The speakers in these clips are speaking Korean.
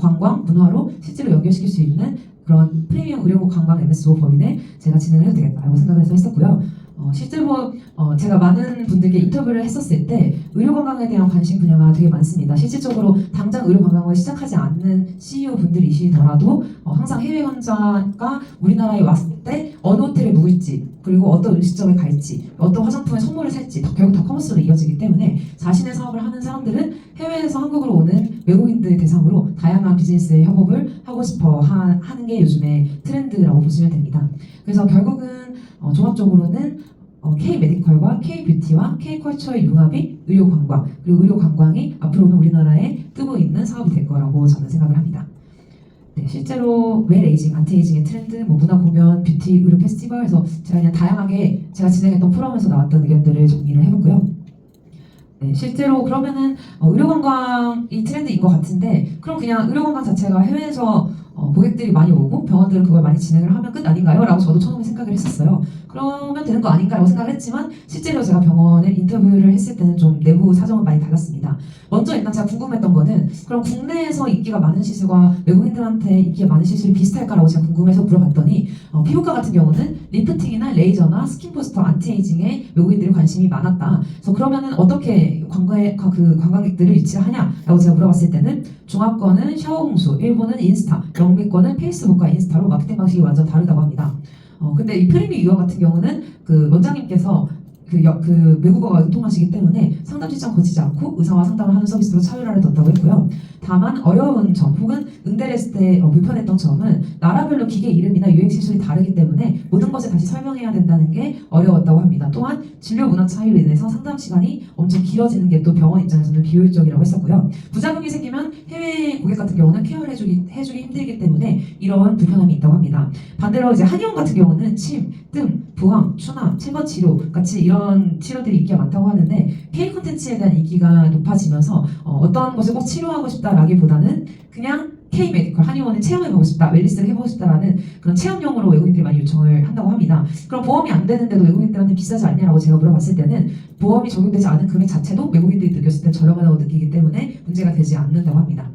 관광, 문화로 실제로 연결시킬 수 있는 그런 프리미엄 의료 관광 MSO 법인을 제가 진행을 해도 되겠다라고 생각을 해서 했었고요. 실제로 제가 많은 분들께 인터뷰를 했었을 때 의료관광에 대한 관심 분야가 되게 많습니다. 실질적으로 당장 의료관광을 시작하지 않는 CEO 분들이시더라도 항상 해외 환자가 우리나라에 왔을 때 어느 호텔에 묵을지, 그리고 어떤 음식점에 갈지, 어떤 화장품의 선물을 살지 결국 다 커머스로 이어지기 때문에 자신의 사업을 하는 사람들은 해외에서 한국으로 오는 외국인들 대상으로 다양한 비즈니스의 협업을 하고 싶어 하는 게 요즘의 트렌드라고 보시면 됩니다. 그래서 결국은 종합적으로는 K-메디컬과 K-뷰티와 K-컬처의 융합이 의료관광, 그리고 의료관광이 앞으로는 우리나라에 뜨고 있는 사업이 될 거라고 저는 생각을 합니다. 네, 실제로 웰에이징, 안티에이징의 트렌드, 문화 공연, 뷰티, 의료 페스티벌에서 제가 그냥 다양하게 제가 진행했던 포럼에서 나왔던 의견들을 정리를 해봤고요. 네, 실제로 그러면은 의료관광이 트렌드인 것 같은데, 그럼 그냥 의료관광 자체가 해외에서 고객들이 많이 오고 병원들은 그걸 많이 진행을 하면 끝 아닌가요? 라고 저도 처음에 생각을 했었어요. 그러면 되는 거 아닌가라고 생각을 했지만 실제로 제가 병원을 인터뷰를 했을 때는 좀 내부 사정은 많이 달랐습니다. 먼저 일단 제가 궁금했던 거는 그럼 국내에서 인기가 많은 시술과 외국인들한테 인기가 많은 시술이 비슷할까라고 제가 궁금해서 물어봤더니 피부과 같은 경우는 리프팅이나 레이저나 스킨부스터, 안티에이징에 외국인들이 관심이 많았다. 그래서 그러면은 어떻게 관광객들을 유치를 하냐라고 제가 물어봤을 때는 중화권은 샤워홍수, 일본은 인스타, 영미권은 페이스북과 인스타로 마케팅 방식이 완전 다르다고 합니다. 근데 이 프리미 유어 같은 경우는 그 원장님께서 외국어가 통하시기 때문에 상담 시장 거치지 않고 의사와 상담을 하는 서비스로 차별화를 뒀다고 했고요. 다만 어려운 점 혹은 응대를 했을 때 불편했던 점은 나라별로 기계 이름이나 유행 시술이 다르기 때문에 모든 것을 다시 설명해야 된다는 게 어려웠다고 합니다. 또한 진료 문화 차이로 인해서 상담 시간이 엄청 길어지는 게 또 병원 입장에서는 비효율적이라고 했었고요. 부작용이 생기면 해외 고객 같은 경우는 케어를 해주기 힘들기 때문에 이런 불편함이 있다고 합니다. 반대로 이제 한의원 같은 경우는 침, 뜸, 부항, 추남, 챔버 치료 같이 이런 치료들이 인기가 많다고 하는데 K 콘텐츠에 대한 인기가 높아지면서 어떤 것을 꼭 치료하고 싶다라기보다는 그냥 K-메디컬, 한의원을 체험해보고 싶다, 웰니스를 해보고 싶다라는 그런 체험용으로 외국인들이 많이 요청을 한다고 합니다. 그럼 보험이 안 되는데도 외국인들한테 비싸지 않냐라고 제가 물어봤을 때는 보험이 적용되지 않은 금액 자체도 외국인들이 느꼈을 때 저렴하다고 느끼기 때문에 문제가 되지 않는다고 합니다.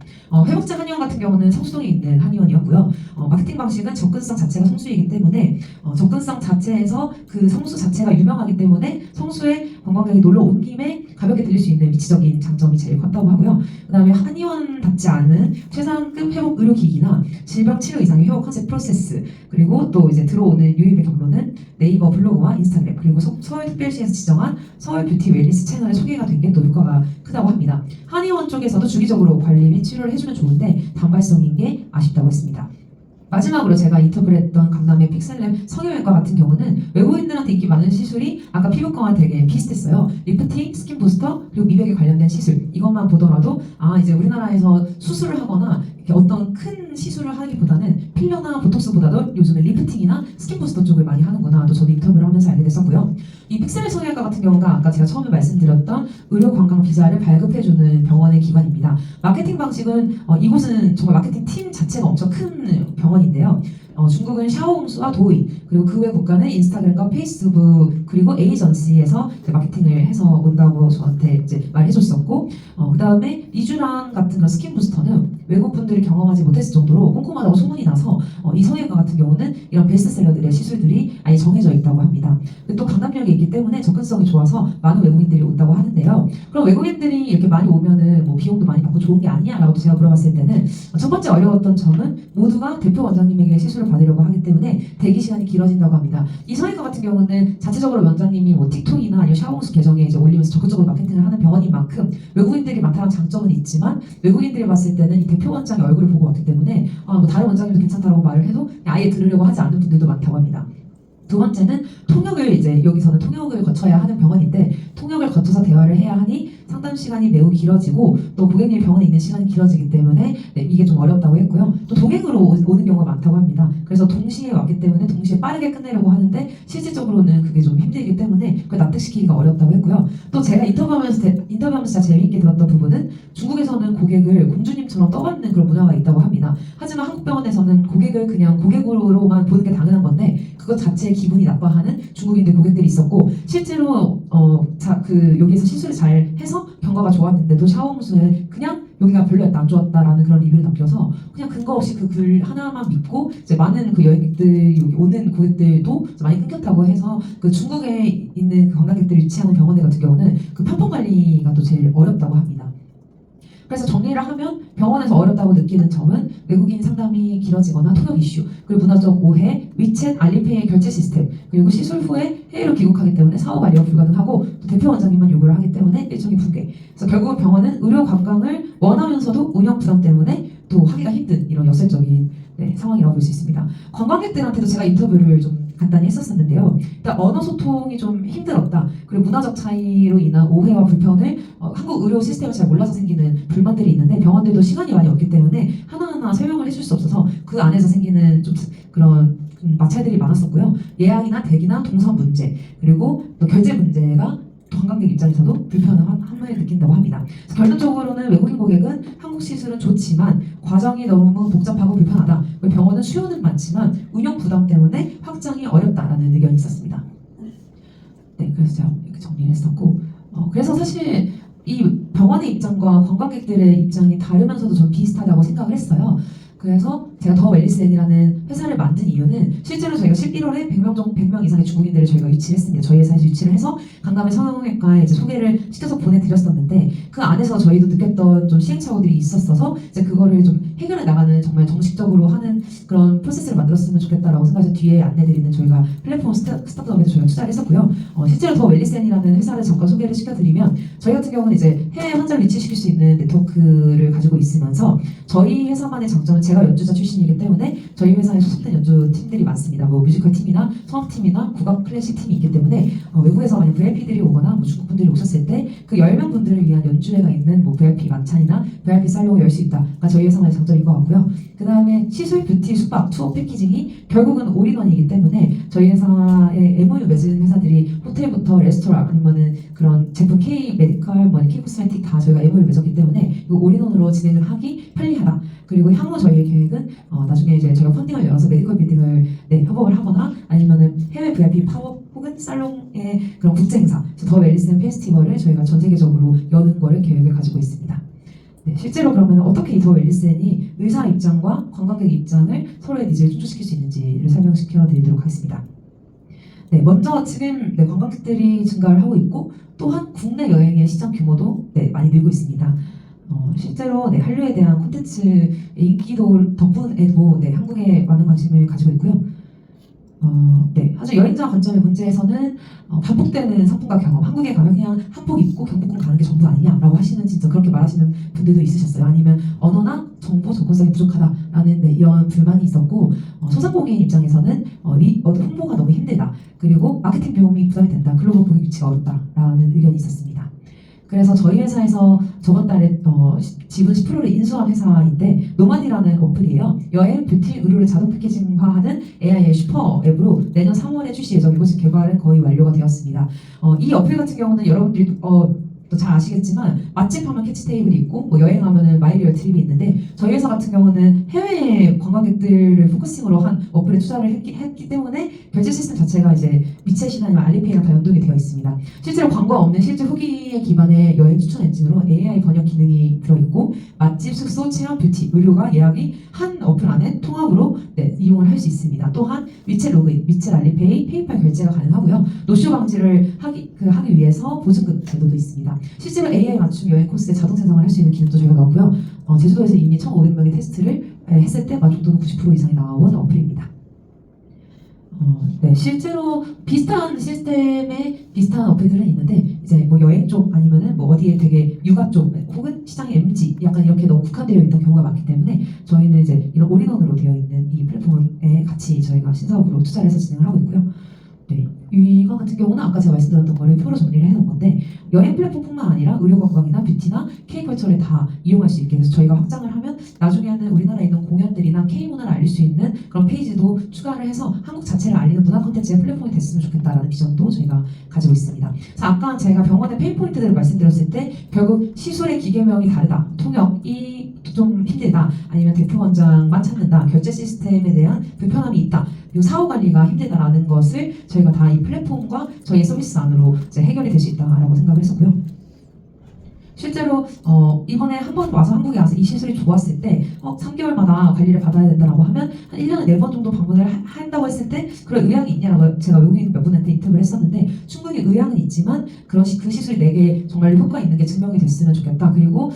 회복자 한의원 같은 경우는 성수동에 있는 한의원이었고요. 마케팅 방식은 접근성 자체가 성수이기 때문에 접근성 자체에서 그 성수 자체가 유명하기 때문에 성수에 관광객이 놀러 온 김에 가볍게 들릴 수 있는 위치적인 장점이 제일 컸다고 하고요. 그 다음에 한의원답지 않은 최상급 회복 의료기기나 질병 치료 이상의 회복 컨셉 프로세스, 그리고 또 이제 들어오는 유입의 경로는 네이버 블로그와 인스타그램, 그리고 서울특별시에서 지정한 서울 뷰티 웰니스 채널에 소개가 된 게 또 효과가 크다고 합니다. 한의원 쪽에서도 주기적으로 관리 및 치료를 해주면 좋은데 단발성인 게 아쉽다고 했습니다. 마지막으로 제가 인터뷰를 했던 강남의 픽셀랩 성형외과 같은 경우는 외국인들한테 인기 많은 시술이 아까 피부과와 되게 비슷했어요. 리프팅, 스킨 부스터, 그리고 미백에 관련된 시술. 이것만 보더라도 이제 우리나라에서 수술을 하거나 이렇게 어떤 큰 시술을 하기보다는 필러나 보톡스보다도 요즘에 리프팅이나 스킨 부스터 쪽을 많이 하는구나. 또 저도 인터뷰를 하면서 알게 됐었고요. 이 픽셀랩 성형외과 같은 경우가 아까 제가 처음에 말씀드렸던 의료관광 비자를 발급해주는 병원의 기관입니다. 마케팅 방식은 이곳은 정말 마케팅 팀 자체가 엄청 큰 병원인데요. 중국은 샤오홍수와 도이, 그리고 그 외 국가는 인스타그램과 페이스북, 그리고 에이전시에서 마케팅을 해서 온다고 저한테 이제 말해줬었고, 그 다음에 리쥬란 같은 그런 스킨 부스터는 외국 분들이 경험하지 못했을 정도로 꼼꼼하다고 소문이 나서 이 성형외과 같은 경우는 이런 베스트셀러들의 시술들이 아예 정해져 있다고 합니다. 또 강남역에 있기 때문에 접근성이 좋아서 많은 외국인들이 온다고 하는데요. 그럼 외국인들이 이렇게 많이 오면은 뭐 비용도 많이 받고 좋은 게 아니냐라고 제가 물어봤을 때는 첫 번째 어려웠던 점은 모두가 대표 원장님에게 시술을 받으려고 하기 때문에 대기 시간이 길어진다고 합니다. 이 성형외과 같은 경우는 자체적으로 원장님이 뭐 틱톡이나 아니면 샤워홍수 계정에 이제 올리면서 적극적으로 마케팅을 하는 병원인 만큼 외국인들이 많다는 장점은 있지만 외국인들이 봤을 때는 이 대표 원장의 얼굴을 보고 왔기 때문에 뭐 다른 원장님도 괜찮다라고 말을 해도 아예 들으려고 하지 않는 분들도 많다고 합니다. 두 번째는 통역을 이제 여기서는 통역을 거쳐야 하는 병원인데 통역을 거쳐서 대화를 해야 하니 상담 시간이 매우 길어지고 또 고객님이 병원에 있는 시간이 길어지기 때문에 이게 좀 어렵다고 했고요. 또 동행으로 오는 경우가 많다고 합니다. 그래서 동시에 왔기 때문에 동시에 빠르게 끝내려고 하는데 실질적으로는 그게 좀 힘들기 때문에 그걸 납득시키기가 어렵다고 했고요. 또 제가 인터뷰하면서 진짜 재미있게 들었던 부분은 중국에서는 고객을 공주님처럼 떠받는 그런 문화가 있다고 합니다. 하지만 한국 병원에서는 고객을 그냥 고객으로만 보는 게 당연한 건데 그것 자체에 기분이 나빠하는 중국인들 고객들이 있었고 실제로 여기서 시술을 잘 해서 경과가 좋았는데도 샤워무수에 그냥 여기가 별로였다, 안 좋았다라는 그런 리뷰를 남겨서 그냥 근거 없이 그 글 하나만 믿고 이제 많은 그 여행객들이 여기 오는 고객들도 많이 끊겼다고 해서 그 중국에 있는 그 관광객들을 유치하는 병원들 같은 경우는 그 편법 관리가 또 제일 어렵다고 합니다. 그래서 정리를 하면 병원에서 어렵다고 느끼는 점은 외국인 상담이 길어지거나 통역 이슈, 그리고 문화적 오해, 위챗, 알리페이의 결제 시스템, 그리고 시술 후에 해외로 귀국하기 때문에 사후 관리가 불가능하고 또 대표 원장님만 요구를 하기 때문에 일정이 붕괴. 그래서 결국은 병원은 의료 관광을 원하면서도 운영 부담 때문에 또 하기가 힘든 이런 역설적인 상황이라고 볼 수 있습니다. 관광객들한테도 제가 인터뷰를 좀 간단히 했었었는데요. 일단 언어 소통이 좀 힘들었다. 그리고 문화적 차이로 인한 오해와 불편을 한국 의료 시스템을 잘 몰라서 생기는 불만들이 있는데 병원들도 시간이 많이 없기 때문에 하나하나 설명을 해줄 수 없어서 그 안에서 생기는 좀 그런 마찰들이 많았었고요. 예약이나 대기나 동선 문제 그리고 또 결제 문제가 관광객 입장에서도 불편함을 느낀다고 합니다. 그래서 결론적으로는 외국인 고객은 한국 시술은 좋지만 과정이 너무 복잡하고 불편하다. 병원은 수요는 많지만 운영 부담 때문에 확장이 어렵다라는 의견이 있었습니다. 네, 그래서 제가 이렇게 정리를 했었고 그래서 사실 이 병원의 입장과 관광객들의 입장이 다르면서도 전 비슷하다고 생각을 했어요. 그래서 제가 더 웰리스앤이라는 회사를 만든 이유는 실제로 저희가 11월에 100명 이상의 중국인들을 저희가 유치를 했습니다. 저희 회사에서 유치를 해서 강남의 성형외과에 이제 소개를 시켜서 보내드렸었는데 그 안에서 저희도 느꼈던 좀 시행착오들이 있었어서 이제 그거를 좀 해결해 나가는 정말 정식적으로 하는 그런 프로세스를 만들었으면 좋겠다라고 생각해서 뒤에 안내드리는 저희가 플랫폼 스타트업에도 저희가 투자를 했었고요. 실제로 더 웰리스앤이라는 회사를 잠깐 소개를 시켜드리면 저희 같은 경우는 이제 해외 환자를 유치시킬 수 있는 네트워크를 가지고 있으면서 저희 회사만의 장점은 제가 연주자 출신이기 때문에 저희 회사에 소속된 연주 팀들이 많습니다. 뭐 뮤지컬 팀이나 성악팀이나 국악 클래식 팀이 있기 때문에 외국에서 만약 VIP들이 오거나 뭐 중국 분들이 오셨을 때 그 10명 분들을 위한 연주회가 있는 뭐 VIP 만찬이나 VIP 살롱을 열 수 있다가 저희 회사만의 장점인 것 같고요. 그 다음에 시술, 뷰티, 숙박, 투어 패키징이 결국은 올인원이기 때문에 저희 회사의 MOU 맺은 회사들이 호텔부터 레스토랑 아니면은 그런 제품 K 메디컬, 뭐 K 코스메틱 다 저희가 MOU 맺었기 때문에 이 올인원으로 진행을 하기 편리하다. 그리고 향후 저희의 계획은 나중에 이제 저희가 펀딩을 열어서 메디컬 빌딩을 협업을 하거나 아니면은 해외 VIP 파워 혹은 살롱의 그런 국제 행사, 더 웰리스앤 페스티벌을 저희가 전 세계적으로 여는 거를 계획을 가지고 있습니다. 네, 실제로 그러면 어떻게 이 더 웰리스앤이 의사 입장과 관광객 입장을 서로의 니즈를 충족시킬 수 있는지를 설명시켜 드리도록 하겠습니다. 네, 먼저 지금 관광객들이 증가를 하고 있고 또한 국내 여행의 시장 규모도 많이 늘고 있습니다. 실제로 한류에 대한 콘텐츠의 인기도 덕분에도 한국에 많은 관심을 가지고 있고요. 아주 여행자 관점의 문제에서는 반복되는 상품과 경험, 한국에 가면 그냥 한복 입고 경복궁 가는 게 전부 아니냐라고 하시는 진짜 그렇게 말하시는 분들도 있으셨어요. 아니면 언어나 정보 접근성이 부족하다라는 이런 불만이 있었고 소상공인 입장에서는 홍보가 너무 힘들다. 그리고 마케팅 비용이 부담이 된다. 글로벌 고객 유치가 어렵다라는 의견이 있었습니다. 그래서 저희 회사에서 저번 달에 지분 10%를 인수한 회사인데 노만이라는 어플이에요. 여행, 뷰티, 의료를 자동 패키징화하는 AI의 슈퍼 앱으로 내년 3월에 출시 예정이고 지금 개발은 거의 완료가 되었습니다. 이 어플 같은 경우는 여러분들이 또 잘 아시겠지만 맛집 하면 캐치 테이블이 있고 뭐 여행하면은 마이리얼 트립이 있는데 저희 회사 같은 경우는 해외 관광객들을 포커싱으로 한 어플에 투자를 했기 때문에 결제 시스템 자체가 이제 위챗이나 아니면 알리페이랑 다 연동이 되어 있습니다. 실제로 광고 없는 실제 후기에 기반의 여행 추천 엔진으로 AI 번역 기능이 들어있고 맛집, 숙소, 체험, 뷰티, 의료가 예약이 한 어플 안에 통합으로 이용을 할 수 있습니다. 또한 위챗 로그인, 위챗 알리페이, 페이팔 결제가 가능하고요. 노쇼 방지를 하기 위해서 보증금 제도도 있습니다. 실제로 AI 맞춤 여행 코스에 자동 생성을 할 수 있는 기능도 저희가 넣었고요. 제주도에서 이미 1,500명의 테스트를 했을 때 만족도는 90% 이상이 나온 어플입니다. 실제로 비슷한 시스템에 비슷한 어플들은 있는데 이제 뭐 여행 쪽 아니면은 뭐 어디에 되게 육아 쪽 혹은 시장의 MG 약간 이렇게 너무 국한되어 있던 경우가 많기 때문에 저희는 이제 이런 올인원으로 되어 있는 이 플랫폼에 같이 저희가 신사업으로 투자를 해서 진행을 하고 있고요. 이거 같은 경우는 아까 제가 말씀드렸던 거를 표로 정리를 해놓은 건데 여행 플랫폼뿐만 아니라 의료관광이나 뷰티나 K컬처를 다 이용할 수 있게 해서 저희가 확장을 하면 나중에는 우리나라에 있는 공연들이나 K문화를 알릴 수 있는 그런 페이지도 추가를 해서 한국 자체를 알리는 문화 콘텐츠의 플랫폼이 됐으면 좋겠다라는 비전도 저희가 가지고 있습니다. 그래서 아까 제가 병원의 페인포인트들을 말씀드렸을 때 결국 시술의 기계명이 다르다, 통역이 좀 힘들다, 아니면 대표 원장만 찾는다, 결제 시스템에 대한 불편함이 있다, 그리고 사후 관리가 힘들다라는 것을 저희가 다 이 플랫폼과 저희 서비스 안으로 이제 해결이 될 수 있다라고 생각을 했었고요. 실제로 이번에 한 번 와서 한국에 와서 이 시술이 좋았을 때 3개월마다 관리를 받아야 된다라고 하면 한 1년에 4번 정도 방문을 한다고 했을 때 그런 의향이 있냐라고 제가 외국인 몇 분한테 인터뷰를 했었는데 충분히 의향은 있지만 그 시술이 내게 정말 효과 있는 게 증명이 됐으면 좋겠다. 그리고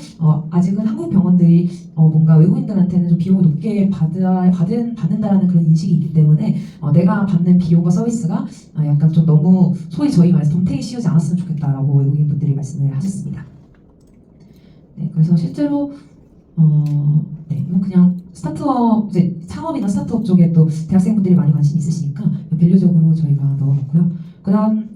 아직은 한국 병원들이 뭔가 외국인들한테는 좀 비용을 높게 받는다라는 그런 인식이 있기 때문에 내가 받는 비용과 서비스가 약간 좀 너무 소위 저희 말해서 덤탱이 씌우지 않았으면 좋겠다라고 외국인 분들이 말씀을 하셨습니다. 네, 그래서 실제로 네, 이건 그냥 스타트업 이제 창업이나 스타트업 쪽에 또 대학생분들이 많이 관심 있으시니까 밸류적으로 저희가 넣어봤고요. 그다음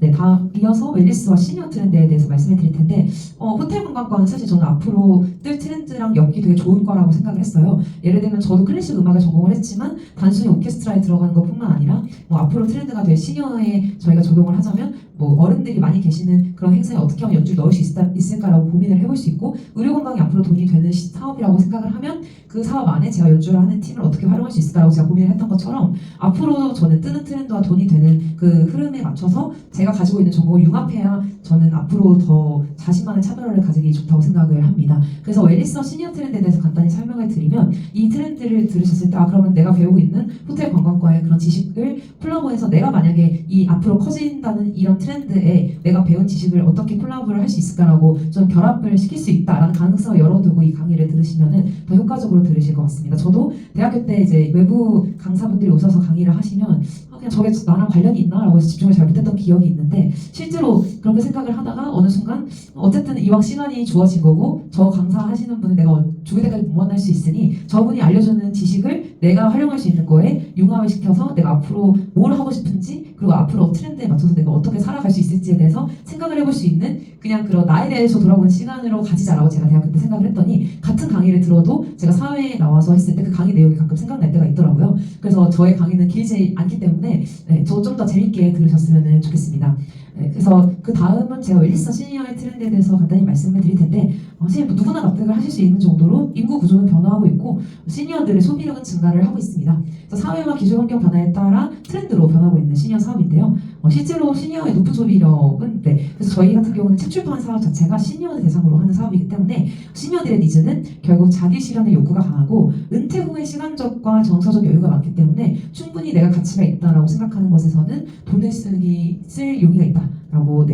이어서 웰니스와 시니어 트렌드에 대해서 말씀을 드릴 텐데 호텔 관광과는 사실 저는 앞으로 뜰 트렌드랑 엮기 되게 좋은 거라고 생각을 했어요. 예를 들면 저도 클래식 음악을 전공을 했지만 단순히 오케스트라에 들어가는 것뿐만 아니라 앞으로 트렌드가 될 시니어에 저희가 적용을 하자면 어른들이 많이 계시는 그런 행사에 어떻게 하면 연주를 넣을 수 있을까라고 고민을 해볼 수 있고 의료건강이 앞으로 돈이 되는 사업이라고 생각을 하면 그 사업 안에 제가 연주를 하는 팀을 어떻게 활용할 수 있을까라고 제가 고민을 했던 것처럼 앞으로 저는 뜨는 트렌드와 돈이 되는 그 흐름에 맞춰서 제가 가지고 있는 전공을 융합해야 저는 앞으로 더 자신만의 차별화를 가지기 좋다고 생각을 합니다. 그래서 웰니스와 시니어 트렌드에 대해서 간단히 설명을 드리면 이 트렌드를 들으셨을 때 그러면 내가 배우고 있는 호텔 관광과의 그런 지식을 콜라보해서 내가 만약에 이 앞으로 커진다는 이런 트렌드에 내가 배운 지식을 어떻게 콜라보를 할 수 있을까라고 좀 결합을 시킬 수 있다라는 가능성을 열어두고 이 강의를 들으시면은 더 효과적으로 들으실 것 같습니다. 저도 대학교 때 이제 외부 강사분들이 오셔서 강의를 하시면 그냥 저게 나랑 관련이 있나라고 해서 집중을 잘 못했던 기억이 있는데 실제로 그렇게 생각을 하다가 어느 순간 어쨌든 이왕 시간이 주어진 거고 저 강사 하시는 분은 내가 죽을 때까지 공부할 수 있으니 저분이 알려주는 지식을 내가 활용할 수 있는 거에 융합을 시켜서 내가 앞으로 뭘 하고 싶은지 그리고 앞으로 트렌드에 맞춰서 내가 어떻게 살아갈 수 있을지에 대해서 생각을 해볼 수 있는 그냥 그런 나에 대해서 돌아보는 시간으로 가지자라고 제가 대학교 때 생각을 했더니 같은 강의를 들어도 제가 사회에 나와서 했을 때 그 강의 내용이 가끔 생각날 때가 있더라고요. 그래서 저의 강의는 길지 않기 때문에 저 좀 더 재밌게 들으셨으면 좋겠습니다. 그래서 그 다음은 제가 웰니스 시니어의 트렌드에 대해서 간단히 말씀을 드릴 텐데 사실 누구나 납득을 하실 수 있는 정도로 인구 구조는 변화하고 있고 시니어들의 소비력은 증가를 하고 있습니다. 그래서 사회와 기술 환경 변화에 따라 트렌드로 변하고 있는 시니어 사업인데요. 실제로 시니어의 높은 소비력은 그래서 저희 같은 경우는 책 출판 사업 자체가 시니어를 대상으로 하는 사업이기 때문에 시니어들의 니즈는 결국 자기 실현의 욕구가 강하고 은퇴 후의 시간적과 정서적 여유가 많기 때문에 충분히 내가 가치가 있다라고 생각하는 것에서는 돈을 쓸 용의가 있다라고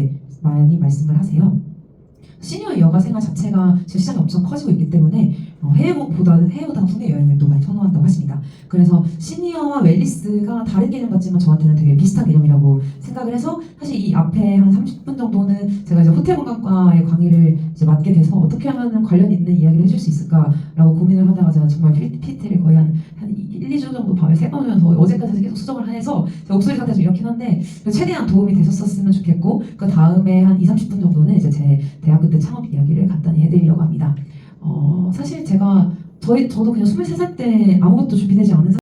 많이 말씀을 하세요. 시니어 여가 생활 자체가 지금 시장이 엄청 커지고 있기 때문에 해외보다는 국내 여행을 또 많이 선호한다고 하십니다. 그래서 시니어와 웰니스가 다른 개념 같지만 저한테는 되게 비슷한 개념이라고 생각을 해서 사실 이 앞에 한 30분 정도는 제가 이제 호텔 관광과의 강의를 이제 맡게 돼서 어떻게 하면 관련 있는 이야기를 해줄 수 있을까라고 고민을 하다가 제가 정말 PT를 거의 한 1, 2주 정도 밤에 새가면서 어제까지 계속 수정을 해서 제 목소리 상태가 좀 이렇긴 한데 최대한 도움이 되셨었으면 좋겠고 그 다음에 한 2, 30분 정도는 이제 제 대학교 때 창업 이야기를 간단히 해드리려고 합니다. 사실 저도 그냥 23살 때 아무것도 준비되지 않은